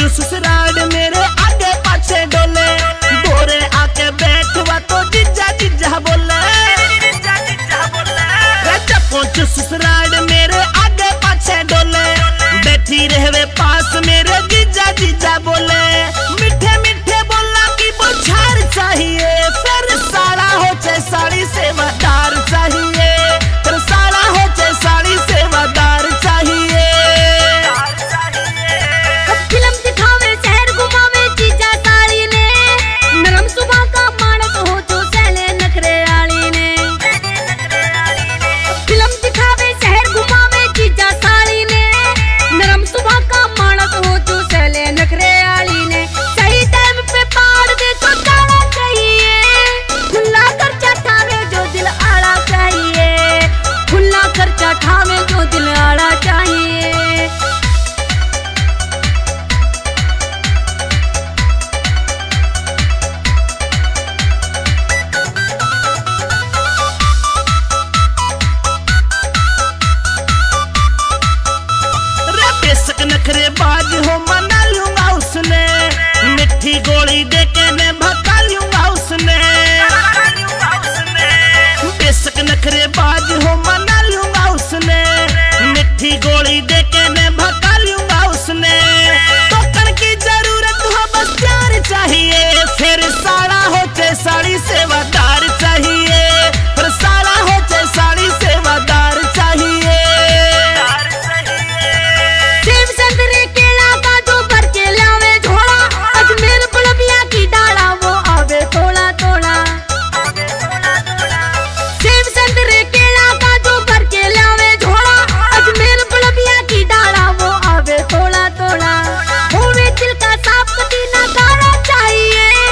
ससुराल मेरे आगे पाछे डोले, गोरे आके बैठवा तो जीजा जीजा बोले। जब पहुंचू ससुराल मेरे आगे पाछे डोले, बैठी रहवे पास मेरे जीजा जीजा बोले। मीठे मीठे बोला कि बुझार चाहिए, फिर साड़ा हो चाहे साड़ी सेवादार चाहिए, फिर साड़ा हो चाहे साड़ी सेवादार चाहिए। फिल्म दिखावे शहर घुमावे जीजा साली ने, नरम सुबह का मानस हो जो सहले नखरे आली ने। फिल्म दिखावे शहर घुमावे जीजा साली ने, नरम सुबह का मानस हो जो सहले नखरे आली ने। सही टाइम पे पाड़ दे तो जाना चाहिए, खुला खर्चा ठावे जो दिल आड़ा चाहिए, खुला खर्चा ठावे जो दिल आड़ा चाहिए। बेशक नखरे बाज हो मना लूंगा उसने, मिट्टी गोली देके मैं भगा लूंगा उसने। बेशक नखरे बाज हो